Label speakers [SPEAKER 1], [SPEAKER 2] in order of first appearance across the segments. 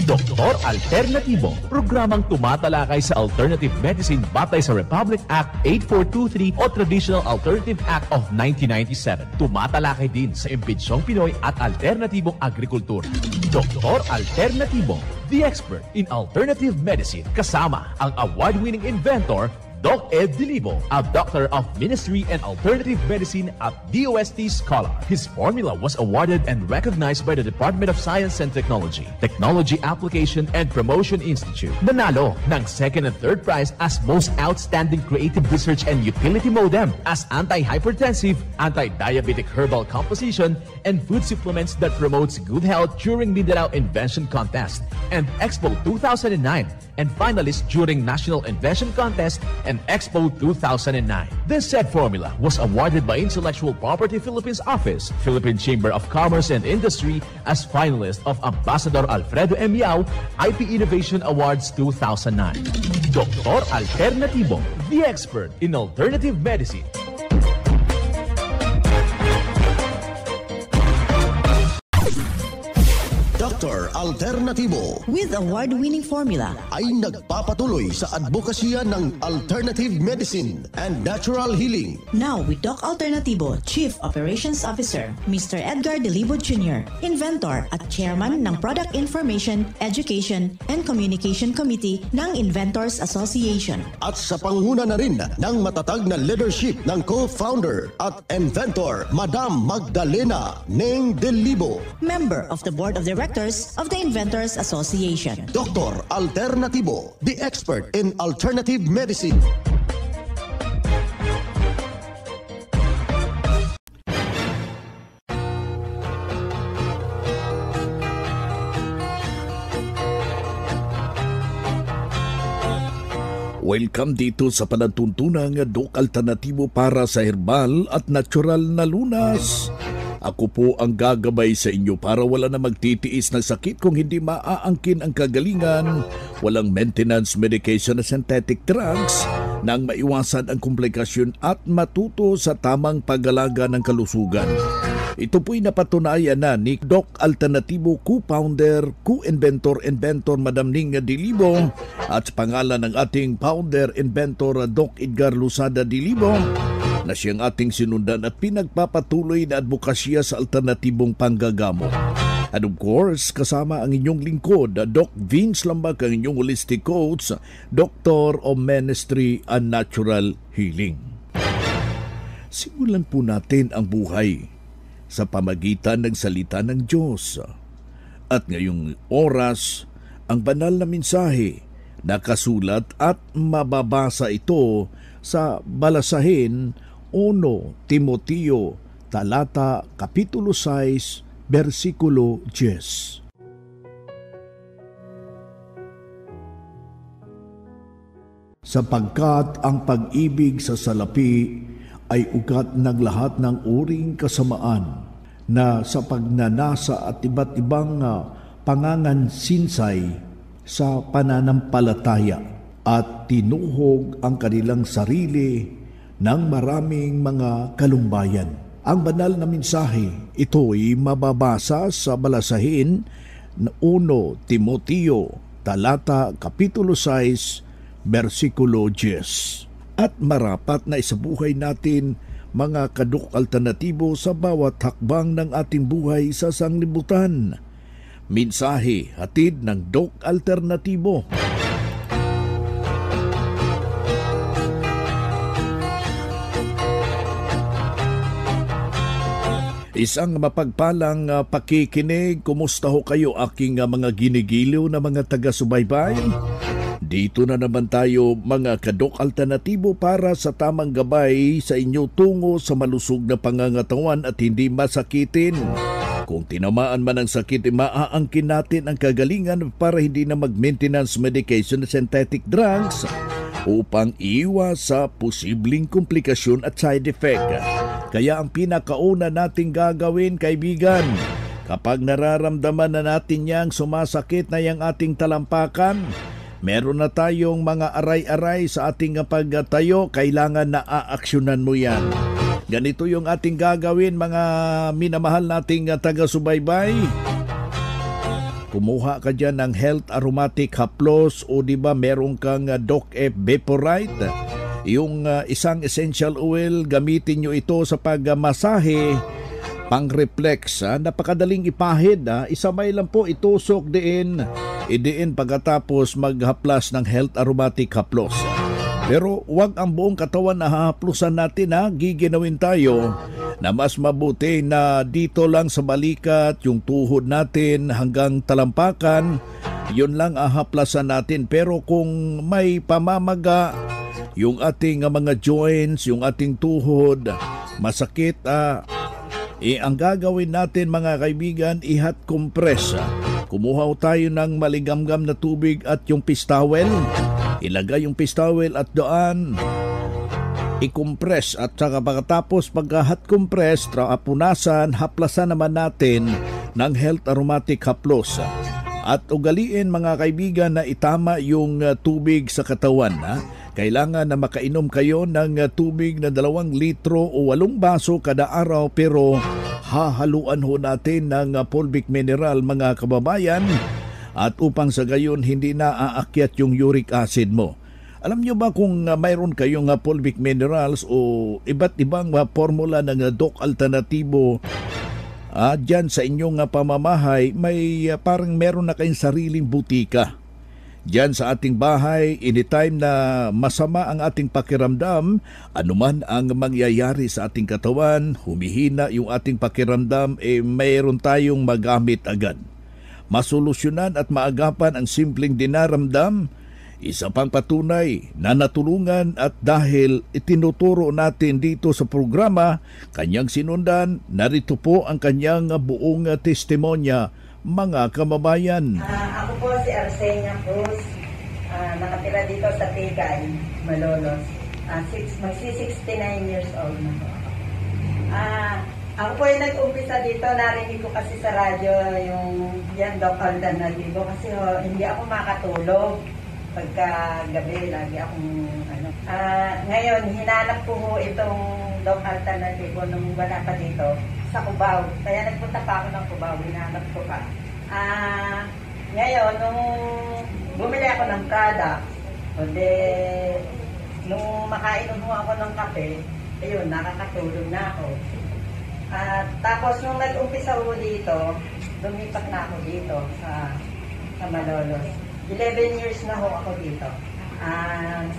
[SPEAKER 1] Doktor Alternatibo, programang tumatalakay sa alternative medicine batay sa Republic Act 8423 o Traditional Alternative Act of 1997. Tumatalakay din sa imbitsyong Pinoy at alternatibong agrikultura. Doktor Alternatibo, the expert in alternative medicine, kasama ang award-winning inventor Doc Ed Dilibo, a doctor of ministry and alternative medicine at DOST Scholar. His formula was awarded and recognized by the Department of Science and Technology, Technology Application and Promotion Institute. Nanalo ng second and third prize as Most Outstanding Creative Research and Utility Modem, as anti-hypertensive, anti-diabetic herbal composition, and food supplements that promotes good health during Mindanao Invention Contest and Expo 2009, and finalist during National Invention Contest and Expo 2009. This said formula was awarded by Intellectual Property Philippines Office, Philippine Chamber of Commerce and Industry as finalist of Ambassador Alfredo M. Yao IP Innovation Awards 2009. Doktor Alternatibo, the expert in alternative medicine.
[SPEAKER 2] Dr. Alternatibo
[SPEAKER 3] with award-winning formula
[SPEAKER 2] ay nagpapatuloy sa advokasya ng alternative medicine and natural healing.
[SPEAKER 3] Now with Doc Alternatibo, Chief Operations Officer, Mr. Edgar Dilibo Jr., Inventor at Chairman ng Product Information, Education and Communication Committee ng Inventors Association.
[SPEAKER 2] At sa panguna na rin ng matatag na leadership ng co-founder at inventor, Madam Magdalena Neng Dilibo,
[SPEAKER 3] Member of the Board of Directors of the Inventors Association.
[SPEAKER 2] Dr. Alternatibo, the expert in alternative medicine.
[SPEAKER 4] Welcome dito sa panantuntunang Doc Alternatibo para sa herbal at natural na lunas. Ako po ang gagabay sa inyo para wala na magtitiis ng sakit kung hindi maaangkin ang kagalingan, walang maintenance medication na synthetic drugs, nang maiwasan ang komplikasyon at matuto sa tamang pag-alaga ng kalusugan. Ito po'y napatunayan na ni Doc Alternatibo, co-founder, co-inventor, Madam Ning Dilibo, at sa pangalan ng ating founder, inventor Doc Edgar Lusada Dilibo, na siyang ating sinundan at pinagpapatuloy na advokasya sa alternatibong panggagamo. And of course, kasama ang inyong lingkod, Doc Vince Lambag, ang inyong holistic coach, Doctor of Ministry and Natural Healing. Simulan po natin ang buhay sa pamagitan ng salita ng Diyos. At ngayong oras, ang banal na mensahe nakasulat at mababasa ito sa Balasahin 1 Timoteo talata kapitulo 6 versikulo 10. Sapagkat ang pag-ibig sa salapi ay ugat ng lahat ng uring kasamaan, na sa pagnanasa at iba't ibang pangangansinsay sa pananampalataya, at tinuhog ang kanilang sarili ng maraming mga kalumbayan. Ang banal na mensahe, ito'y mababasa sa Balasahin 1 Timoteo talata kapitulo 6 versikulo 10. At marapat na isabuhay natin, mga kadok alternatibo, sa bawat hakbang ng ating buhay sa sanglibutan. Mensahe hatid ng Doc Alternatibo. Isang mapagpalang pakikinig. Kumusta ho kayo, aking mga ginigiliw na mga taga-subaybay? Dito na naman tayo, mga kadok alternatibo, para sa tamang gabay sa inyo tungo sa malusog na pangangatawan at hindi masakitin. Kung tinamaan man ang sakit, maaangkin natin ang kagalingan para hindi na mag-maintenance medication na synthetic drugs upang iwas sa posibleng komplikasyon at side effect. Kaya ang pinakauna nating gagawin, kaibigan, kapag nararamdaman na natin yang sumasakit na yang ating talampakan, meron na tayong mga aray-aray sa ating pagtayo, kailangan na aaksyonan mo yan. Ganito yung ating gagawin, mga minamahal nating taga-subaybay. kumuha ka dyan ng Health Aromatic Haplos o di ba meron kang Doc F Vaporite. Yung isang essential oil, gamitin nyo ito sa pagmasahe, pang-reflex. Napakadaling ipahid. Isamay lang po, itusok diin. Idiin pagkatapos maghaplas ng Health Aromatic Haplos. Pero wag ang buong katawan na hahaplusan natin, giginawin tayo na mas mabuti na dito lang sa balikat, yung tuhod natin hanggang talampakan, yun lang ahaplasan natin. Pero kung may pamamaga, yung ating mga joints, yung ating tuhod, masakit, ang gagawin natin mga kaibigan, i-hot compress. Kumuha tayo ng maligamgam na tubig at yung pistawel. Ilagay yung pistawel at doon i-compress at saka pagkatapos pagka-hot compress, punasan, haplasan naman natin ng Health Aromatic Haplos. At ugaliin mga kaibigan na itama yung tubig sa katawan. Kailangan na makainom kayo ng tubig na 2 litro o 8 baso kada araw, pero hahaluan ho natin ng fulvic mineral mga kababayan, at upang sa gayon hindi na aakyat yung uric acid mo. Alam nyo ba kung mayroon kayong fulvic minerals o iba't ibang formula ng Doc Alternativo dyan sa inyong pamamahay, may parang meron na kayong sariling butika. Diyan sa ating bahay, anytime na masama ang ating pakiramdam, anuman ang mangyayari sa ating katawan, humihina yung ating pakiramdam, mayroon tayong magamit agad. Masolusyonan at maagapan ang simpleng dinaramdam, isa pang patunay na natulungan at dahil itinuturo natin dito sa programa, kanyang sinundan, narito po ang kanyang buong testimonya, mga kababayan.
[SPEAKER 5] Ako po si Arsenia Cruz, nakatira dito sa Tigay, Malolos. Magsi-69 years old na po. Ako po ay nag-umpisa dito, narinig ko kasi sa radyo yung yan Doc Alternativo kasi hindi ako makatulog. Pagka gabi, lagi akong ngayon, hinanap ko itong Doc Alternativo nung wala pa dito sa Cubao. Kaya nagpunta pa ako ng Cubao, hinanap ko pa. Ngayon, nung bumili ako ng product, nung makainom mo ako ng kape, ayun, nakakatulog na ako. Tapos nung nag-umpisa ko dito, lumipat na ako dito sa Malolos. 11 years na ho ako dito.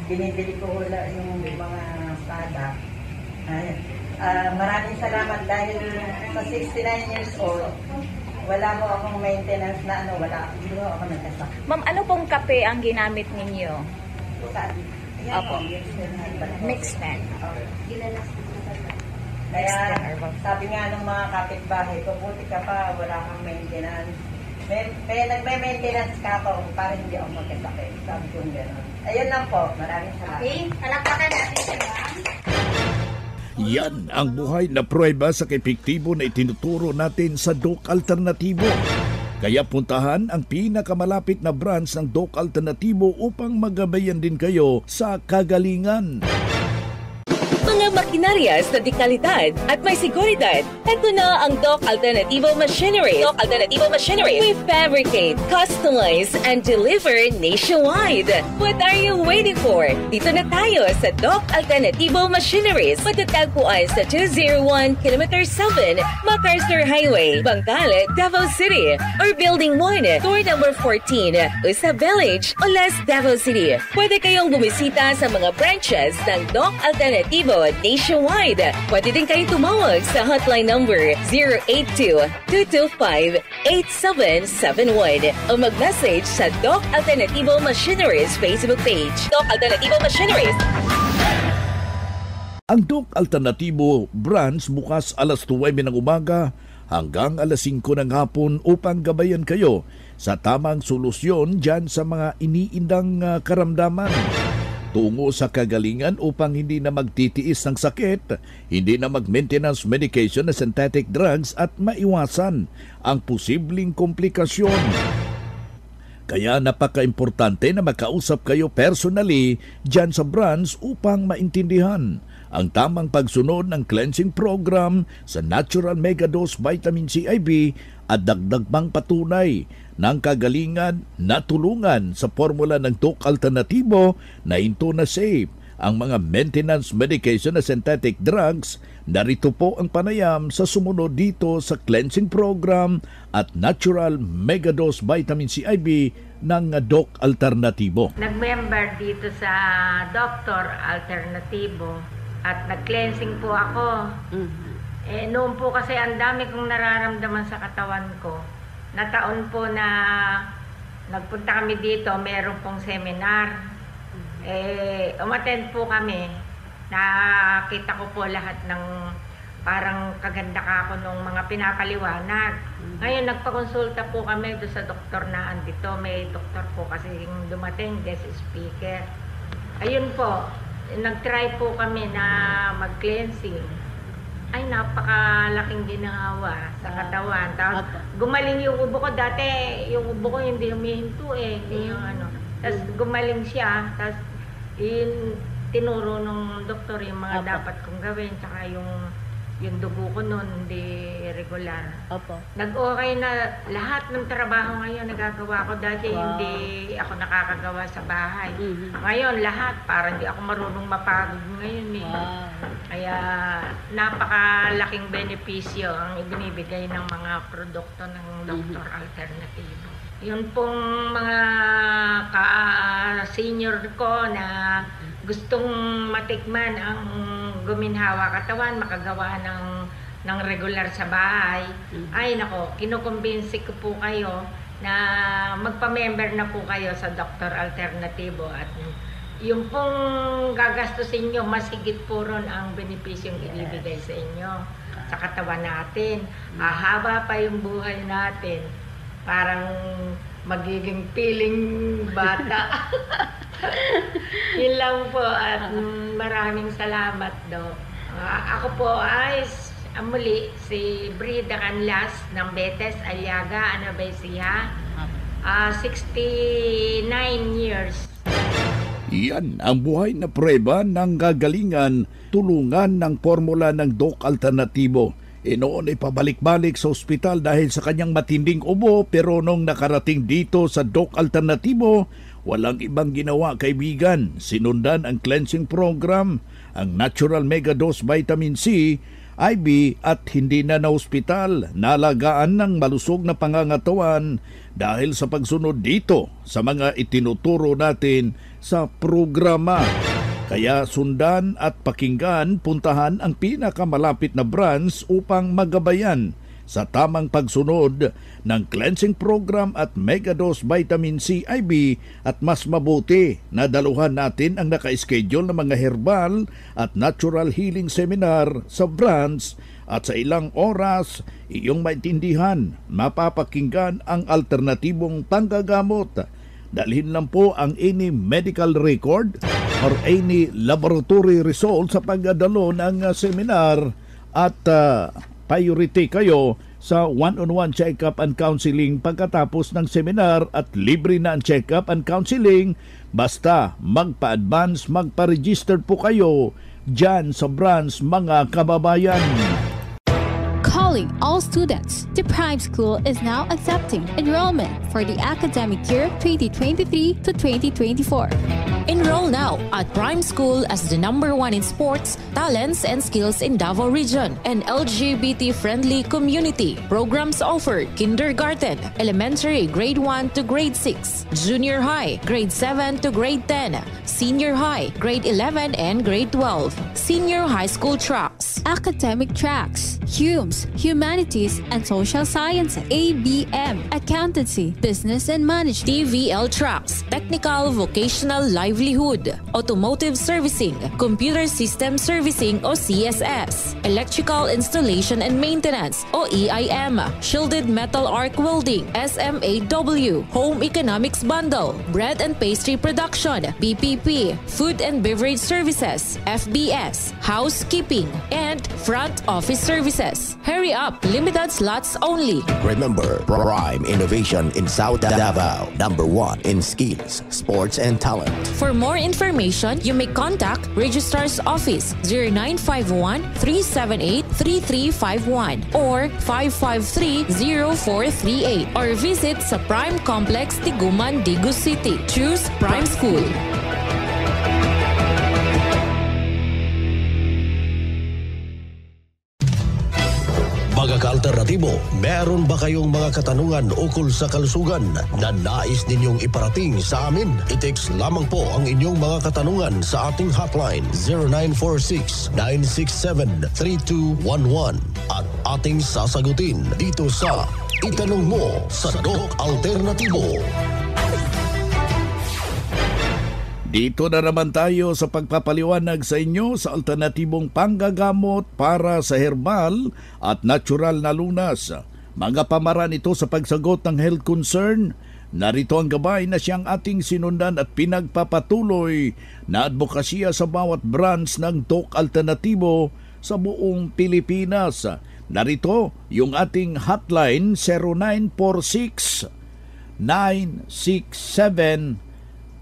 [SPEAKER 5] Binibili ko yung mga product. Maraming salamat dahil sa 69 years old, wala mo akong maintenance na hindi mo ako nagkasakit.
[SPEAKER 6] Ma'am, ano pong kape ang ginamit ninyo? Opo. Mixed pen.
[SPEAKER 5] Kaya sabi nga ng mga kapitbahay ko, buti ka pa, wala kang maintenance. Nagme-maintenance ka ako para hindi ako magkasakit. Sabi ko gano'n. Ayun lang po. Maraming salamat.
[SPEAKER 6] Okay, palakpakan natin siya.
[SPEAKER 4] Yan ang buhay na prueba sa epektibo na itinuturo natin sa Doc Alternativo. Kaya puntahan ang pinakamalapit na branch ng Doc Alternativo upang magabayan din kayo sa kagalingan.
[SPEAKER 7] Mga makinarias na di kalidad at may seguridad. Ito na ang Doc Alternativo Machinery. Doc Alternativo Machinery. We fabricate, customize, and deliver nationwide. What are you waiting for? Dito na tayo sa Doc Alternativo Machineries. Matatagpuan sa 201 km 7 MacArthur Highway, Bangkal, Davao City. Or Building 1, Door number 14, Usa Village, Olas, Davao City. Pwede kayong bumisita sa mga branches ng Doc Alternativo nationwide. Pwede din kayong tumawag sa hotline number 082-225-8771 o mag-message sa Doc Alternativo Machineries Facebook page. Doc Alternativo Machineries.
[SPEAKER 4] Ang Doc Alternativo branch bukas alas 9 ng umaga hanggang alas 5 ng hapon upang gabayan kayo sa tamang solusyon dyan sa mga iniindang karamdaman. Tungo sa kagalingan upang hindi na magtitiis ng sakit, hindi na mag-maintenance medication na synthetic drugs at maiwasan ang posibleng komplikasyon. Kaya napaka-importante na makausap kayo personally dyan sa branch upang maintindihan ang tamang pagsunod ng cleansing program sa Natural Megadose Vitamin C IV at dagdag pang patunay ng kagalingan na tulungan sa formula ng Doc Alternativo na into na safe ang mga maintenance medication na synthetic drugs. Narito po ang panayam sa sumunod dito sa cleansing program at natural megadose vitamin C IV ng Doc Alternativo.
[SPEAKER 8] Nag-member dito sa Dr. Alternativo at nag-cleansing po ako. Noon po kasi ang dami kong nararamdaman sa katawan ko. Na taon po na nagpunta kami dito, meron pong seminar. Umattend po kami. Nakita ko po lahat ng parang kaganda ka ako nung mga pinapaliwanag. Ngayon, nagpakonsulta po kami doon sa doktor na andito. May doktor po kasi dumating, guest speaker. Ayun po, nag-try po kami na mag-cleansing. Ay, napakalaking ginawa sa katawan. Tapos, gumaling yung ubo ko. Dati, yung ubo ko hindi humihinto Yung ano. Tapos, gumaling siya. Tapos, tinuro ng doktor yung mga dapat kong gawin. Tsaka yung dugo ko noon, hindi regular. Nag-okay na lahat ng trabaho ngayon nagagawa ko. Dati hindi ako nakakagawa sa bahay. Ngayon, lahat. Parang hindi ako marunong mapagod ngayon. Kaya napakalaking benepisyo ang ibinibigay ng mga produkto ng Dr. Alternativo. Yun pong mga ka-senior ko na gustong matikman ang guminhawa katawan, makagawa ng regular sa bahay. Ay nako, kinukumbinsi ko po kayo na magpa-member na po kayo sa Dr. Alternativo at yung pong gagastusin nyo, mas higit po ron ang benepisyong ibibigay sa inyo sa katawan natin. Haba pa yung buhay natin. Parang magiging piling bata. Yun lang po at maraming salamat, Doc. Ako po ay muli si Brida Canlas ng Betes, Aliaga, Anabaisia, 69 years.
[SPEAKER 4] Yan ang buhay na prueba ng gagalingan, tulungan ng formula ng Doc Alternativo. Noon ay pabalik-balik sa ospital dahil sa kanyang matinding ubo, pero nung nakarating dito sa Doc Alternativo, walang ibang ginawa, kaibigan. Sinundan ang cleansing program, ang natural megadose vitamin C, IV at hindi na ospital, nalagaan ng malusog na pangangatawan dahil sa pagsunod dito sa mga itinuturo natin sa programa. Kaya sundan at pakinggan, puntahan ang pinakamalapit na branch upang magabayan sa tamang pagsunod ng cleansing program at megadose vitamin C IV at mas mabuti na daluhan natin ang naka-schedule na mga herbal at natural healing seminar sa branch at sa ilang oras iyong maintindihan, mapapakinggan ang alternatibong panggagamot. Dalhin lang po ang any medical record or any laboratory result sa pagdalo ng seminar at priority kayo sa one-on-one check-up and counseling pagkatapos ng seminar at libre na ang check-up and counseling basta magpa-advance, magpa-register po kayo dyan sa branch, mga kababayan.
[SPEAKER 9] Calling all students, the Prime School is now accepting enrollment for the academic year 2023 to 2024.
[SPEAKER 10] Enroll now at Prime School as the #1 in sports, talents, and skills in Davao Region. An LGBT-friendly community. Programs offered: kindergarten, elementary, grade 1 to grade 6, junior high, grade 7 to grade 10, senior high, grade 11 and grade 12, senior high school tracks,
[SPEAKER 9] academic tracks, HUMS, Humanities and Social Sciences, ABM, Accountancy, Business and Management,
[SPEAKER 10] TVL tracks, technical, vocational, livelihood, automotive servicing, computer system servicing o CSS, electrical installation and maintenance o EIM, shielded metal arc welding, SMAW, home economics bundle, bread and pastry production, BPP, food and beverage services, FBS, housekeeping, and front office services. Hurry Hurry up! Limited slots only.
[SPEAKER 2] Remember, Prime Innovation in South Davao, #1 in skills, sports, and talent.
[SPEAKER 10] For more information, you may contact Registrar's Office 0951-378-3351 or 553-0438 or visit sa Prime Complex, Tiguman, Digu City. Choose Prime School.
[SPEAKER 2] Mga ka-alternatibo, meron ba kayong mga katanungan ukol sa kalusugan na nais ninyong iparating sa amin? I-text lamang po ang inyong mga katanungan sa ating hotline 0946-967-3211 at ating sasagutin dito sa Itanong Mo sa Doc Alternatibo.
[SPEAKER 4] Dito na naman tayo sa pagpapaliwanag sa inyo sa alternatibong panggagamot para sa herbal at natural na lunas. Mga pamaraan ito sa pagsagot ng health concern. Narito ang gabay na siyang ating sinundan at pinagpapatuloy na advokasya sa bawat branch ng Doc Alternatibo sa buong Pilipinas. Narito yung ating hotline 0946 967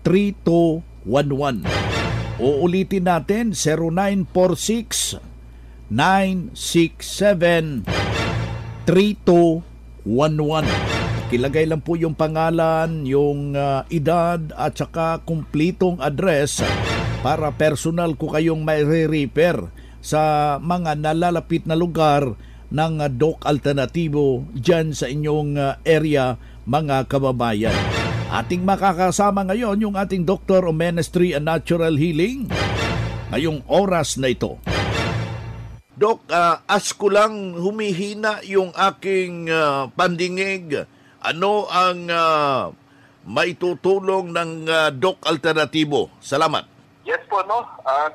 [SPEAKER 4] 3211. Uulitin natin 0946 967 3211. Kilagay lang po yung pangalan, yung edad at saka kumplitong address para personal ko kayong mai-refer sa mga nalalapit na lugar ng Doc Alternatibo dyan sa inyong area, mga kababayan. Ating makakasama ngayon yung ating Doctor of Ministry and Natural Healing ngayong oras na ito. Doc, asko lang humihina yung aking pandingig. Ano ang maitutulong ng Doc Alternatibo? Salamat.
[SPEAKER 11] Yes po, no?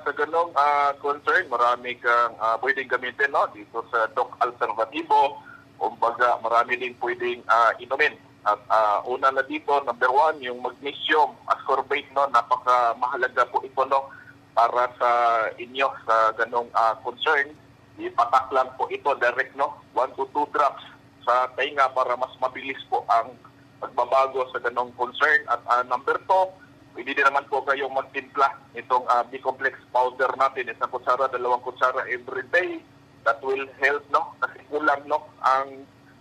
[SPEAKER 11] Sa ganong concern, marami kang pwedeng gamitin, no? Dito sa Doc Alternatibo. Kumbaga, marami din pwedeng inumin. At una na dito, number 1, yung magnesium ascorbate, no? Napakamahalaga po ito, no? Para sa inyo sa ganong concern. Ipatak lang po ito direct, no? 1 to 2 drops sa tainga para mas mabilis po ang pagbabago sa ganong concern. At number 2, pwede din naman po kayong magtimpla itong B-complex powder natin. 1 kutsara, 2 kutsara every day. That will help, no? Kasi kulang, no?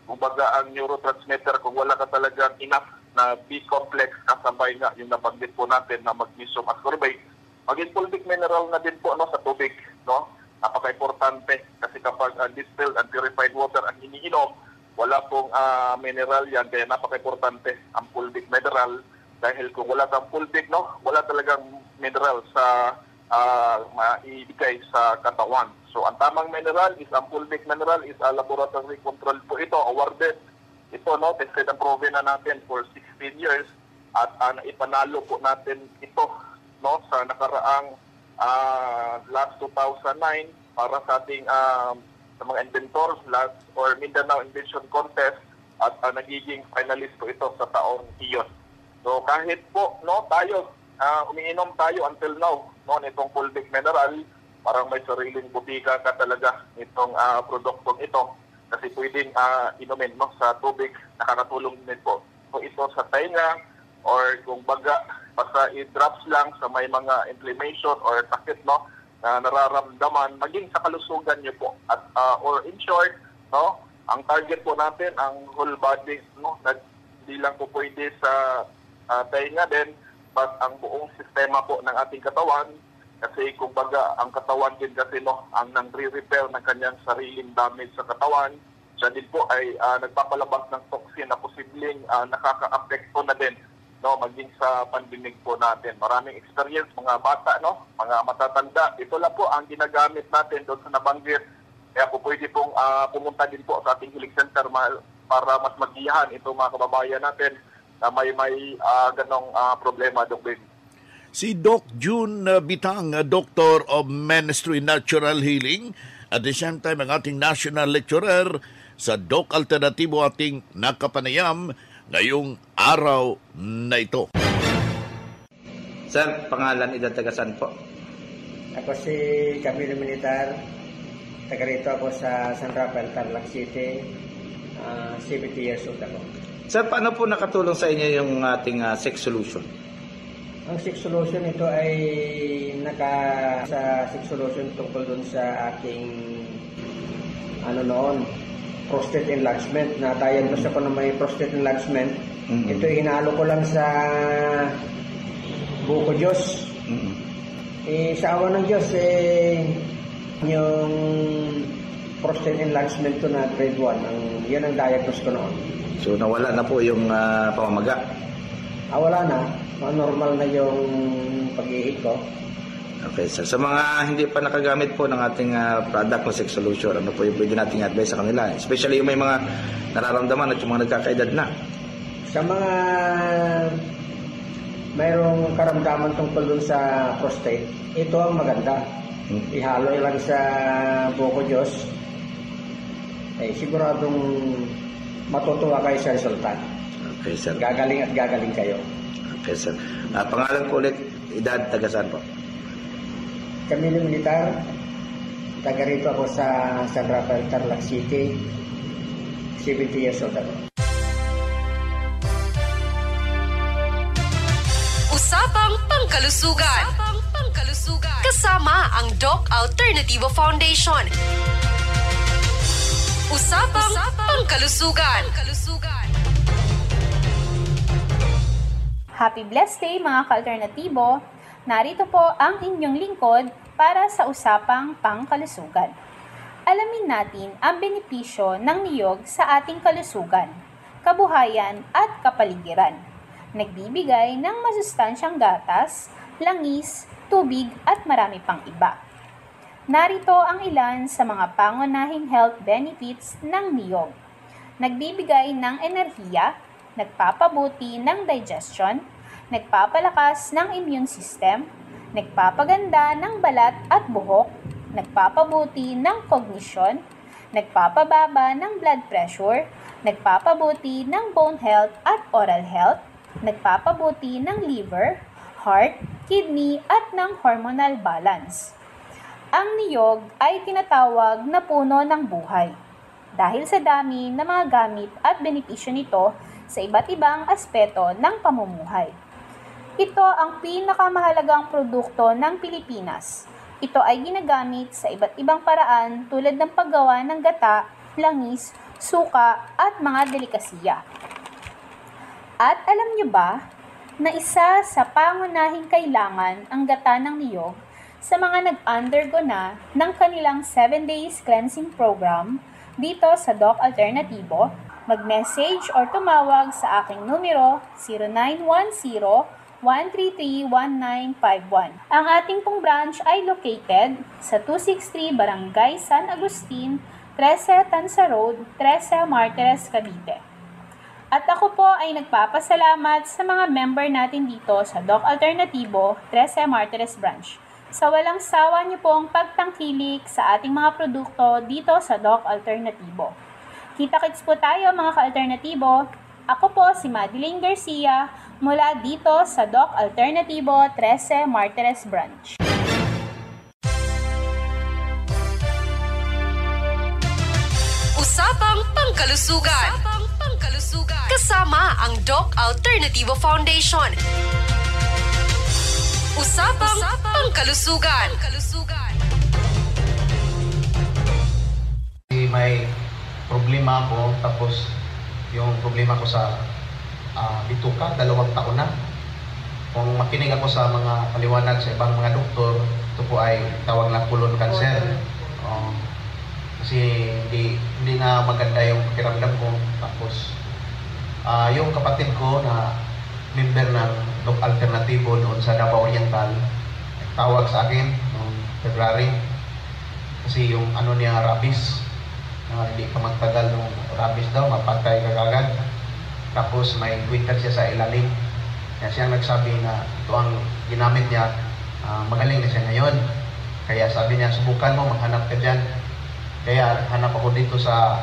[SPEAKER 11] Kumbaga ang neurotransmitter, kung wala ka talagang enough na B-complex, kasabay nga yung nabanggit po natin na magnesium ascorbate, maging fulvic mineral na din po, no, sa tubig, no? Napaka-importante kasi kapag distilled and purified water ang iniinom, wala pong mineral yan, kaya napaka-importante ang fulvic mineral dahil kung wala kang fulvic, no, wala talagang mineral sa maibigay sa katawan. So, ang tamang mineral is, ang fulvic mineral is a laboratory control po ito, awarded. Ito, no, tested and proven na natin for 16 years at naipanalo po natin ito, no, sa nakaraang last 2009 para sa ating sa mga inventors last or Mindanao Invention Contest at nagiging finalist po ito sa taong iyon. So, kahit po, no, tayo, umiinom tayo until now, no, nitong fulvic mineral, parang may sariling butika ka talaga itong produktong ito kasi pwedeng inumin, no, sa tubig, nakakatulong din po. So ito sa tainga or kung baga basta i-drops lang sa may mga inflammation or sakit, no, na nararamdaman, maging sa kalusugan niyo po. At or in short, no, ang target po natin ang whole body, no, hindi lang po pwede sa tainga din, but ang buong sistema po ng ating katawan. Kasi kumbaga ang katawan din kasi, no, ang nang-re-repair ng kanyang sariling damage sa katawan. Siya din po ay nagpapalabas ng toxin na posibleng nakaka-apekto na din, no, maging sa pandinig po natin. Maraming experience, mga bata, no, mga matatanda. Ito lang po ang ginagamit natin doon sa nabanggit. Kaya po pwede pong pumunta din po sa ating healing center para mas magiyahan itong mga kababayan natin na may ganong problema, Dr. Ben.
[SPEAKER 4] Si Doc June Bitang, Doctor of Ministry Natural Healing, at the same time ang ating national lecturer sa Doc Alternatibo, ating nakapanayam ngayong araw na ito.
[SPEAKER 12] Sir, pangalan, edad, tagasan po?
[SPEAKER 13] Ako si Camilo Militar,
[SPEAKER 12] Taga rito ako sa San Rafael, Tarlac City. 70 years old ako.
[SPEAKER 13] Sir, paano po nakatulong sa inyo yung ating Sex Solution?
[SPEAKER 12] Ang Sex Solution ito ay sa Sex Solution tungkol dun sa aking prostate enlargement. Na-diagnose ako na may prostate enlargement. Ito hinalo ko lang sa buko Diyos. Sa awa ng Diyos, yung prostate enlargement ko na grade 1, yan ang diagnose ko noon.
[SPEAKER 13] So nawala na po yung pamamaga?
[SPEAKER 12] Wala na. Normal na yung pag-ihip ko.
[SPEAKER 13] Okay, sir. Sa mga hindi pa nakagamit po ng ating product na Sex Solution, ano po yung pwede nating advice sa kanila? Especially yung may mga nararamdaman at yung mga nagkakaedad na.
[SPEAKER 12] Sa mga mayroong karamdaman tungkol dun sa prostate, ito ang maganda. Ihalo lang sa buko Diyos. Siguradong matutuwa kayo sa resulta.
[SPEAKER 13] Okay, sir.
[SPEAKER 12] Gagaling at gagaling kayo.
[SPEAKER 13] Okay, sir. Pangalan ko ulit, edad, taga saan po?
[SPEAKER 12] Kami ng militar. Taga rito ako sa San Rafael, Tarlac City. 70 years old ako.
[SPEAKER 14] Usapang Pangkalusugan. Kasama ang Doc Alternativo Foundation. Usapang Pangkalusugan.
[SPEAKER 6] Happy Blessed Day mga ka-alternatibo! Narito po ang inyong lingkod para sa Usapang Pangkalusugan. Alamin natin ang benepisyo ng niyog sa ating kalusugan, kabuhayan at kapaligiran. Nagbibigay ng masustansyang gatas, langis, tubig at marami pang iba. Narito ang ilan sa mga pangunahing health benefits ng niyog. Nagbibigay ng enerhiya, nagpapabuti ng digestion, nagpapalakas ng immune system, nagpapaganda ng balat at buhok, nagpapabuti ng kognisyon, nagpapababa ng blood pressure, nagpapabuti ng bone health at oral health, nagpapabuti ng liver, heart, kidney at ng hormonal balance. Ang niyog ay tinatawag na puno ng buhay dahil sa dami ng mga gamit at benepisyo nito sa iba't ibang aspeto ng pamumuhay. Ito ang pinakamahalagang produkto ng Pilipinas. Ito ay ginagamit sa iba't ibang paraan tulad ng paggawa ng gata, langis, suka at mga delikasiya. At alam niyo ba na isa sa pangunahing kailangan ang gata ng niyog sa mga nag-undergo na ng kanilang 7 days cleansing program dito sa Doc Alternativo? Mag-message or tumawag sa aking numero 0910-133-1951. Ang ating pong branch ay located sa 263 Barangay San Agustin, 13 Tanza Road, 13 Martires, Cavite. At ako po ay nagpapasalamat sa mga member natin dito sa Doc Alternativo, 13 Martires Branch, sa walang sawa niyo pong pagtangkilik sa ating mga produkto dito sa Doc Alternativo. Kita-kits po tayo mga ka-alternatibo. Ako po si Madeline Garcia mula dito sa Doc Alternativo 13 Martires Branch.
[SPEAKER 14] Usapang Pangkalusugan. Kasama ang Doc Alternativo Foundation. Usapang Pangkalusugan.
[SPEAKER 15] May problema ako, tapos yung problema ko sa bituka, 2 taon na. Kung makinig ako sa mga paliwanag sa ibang mga doktor, ito po ay tawag na colon cancer. Kasi hindi na maganda yung pakiramdam ko. Tapos yung kapatid ko na member ng Doc Alternativo doon sa Davao Oriental, tawag sa akin noong February. Kasi yung niya, rabies. Hindi pa magtagal nung rabies daw, mapatay kagagad. Tapos may winter siya sa ilalim. Kaya siya nagsabi na ito ang ginamit niya, magaling na siya ngayon. Kaya sabi niya, subukan mo, maghanap ka dyan. Kaya hanap ako dito sa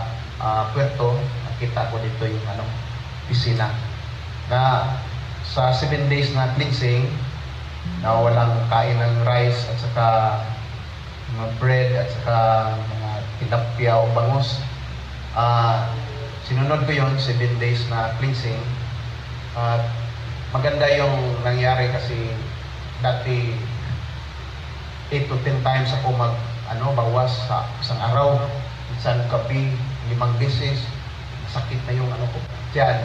[SPEAKER 15] Puerto, nakita ko dito yung piscina. Na sa 7 days na cleansing, na walang kain ng rice at saka mga bread at saka mga tilapia o bangus. Sinunod ko yon 7 days na cleansing. At maganda yung nangyari kasi dati 8 to 10 times ako bawas sa isang araw. Minsan gabi, 5 beses. Sakit na yung ko dyan.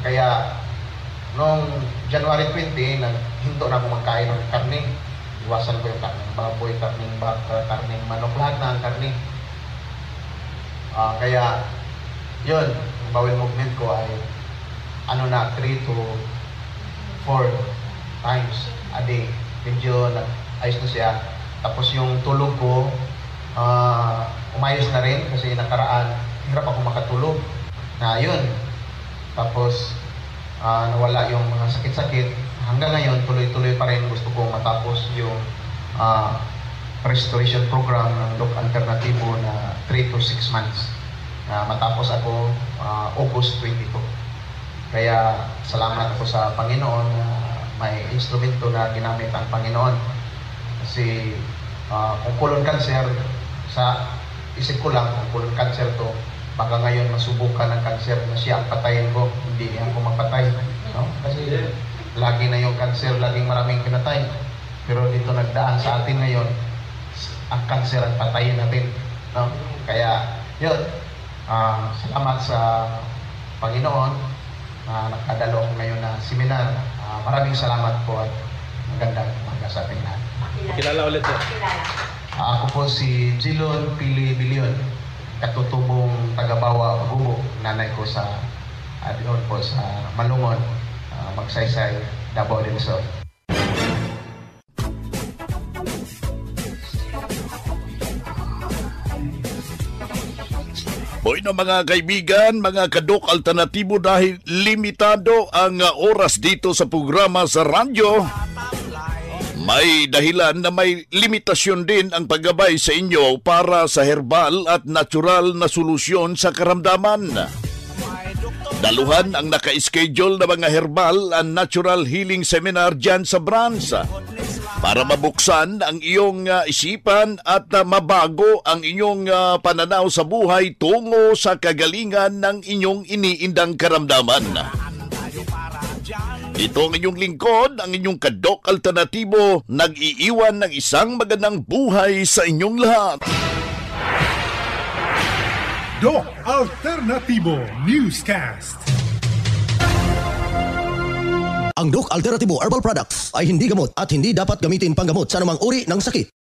[SPEAKER 15] Kaya noong January 20, hinto na ako magkain ng karne. Iwasan ko yung karning baboy, karning baka, karning manok, lahat na ang karne. Kaya yun, yung bowel movement ko ay 3 to 4 times a day. Medyo ayos na siya. Tapos yung tulog ko, umayos na rin kasi nakaraan, hirap ako makatulog. Yun. Tapos, nawala yung mga sakit-sakit. Hanggang ngayon, tuloy-tuloy pa rin. Gusto kong matapos yung restoration program ng Doc Alternativo na 3 to 6 months. Matapos ako August 22. Kaya salamat ako sa Panginoon na may instrumento na ginamit ang Panginoon. Kasi kung colon cancer, sa isip ko lang, kung colon cancer to, baka ngayon masubukan ng cancer na siya ang patayin ko, hindi ako mapatay. No? Kasi lagi na yung cancer, laging maraming pinatay. Pero dito nagdaan sa atin ngayon, ang cancer ang patayin natin. No? Kaya, yun, salamat sa Panginoon na nakadalo ako ngayon na seminar. Maraming salamat po at magandang umaga sa ating lahat.
[SPEAKER 16] Kilala ulit po.
[SPEAKER 15] Ako po si Jilon Pili Bilion, katutubong taga-Bawa, Gubo. Nanay ko sa doon po sa Malungon, Magsaysay, Davao del Sur.
[SPEAKER 4] Hoy na mga kaibigan, mga kadok alternatibo, dahil limitado ang oras dito sa programa sa radyo, may dahilan na may limitasyon din ang paggabay sa inyo para sa herbal at natural na solusyon sa karamdaman. Daluhan ang naka-schedule na mga herbal and natural healing seminar dyan sa branch para mabuksan ang iyong isipan at mabago ang inyong pananaw sa buhay tungo sa kagalingan ng inyong iniindang karamdaman. Ito ang inyong lingkod, ang inyong kadok alternatibo, nag-iiwan ng isang magandang buhay sa inyong lahat.
[SPEAKER 17] Doc Alternativo Newscast.
[SPEAKER 2] Ang Doc Alternativo Herbal Products ay hindi gamot at hindi dapat gamitin panggamot sa anumang uri ng sakit.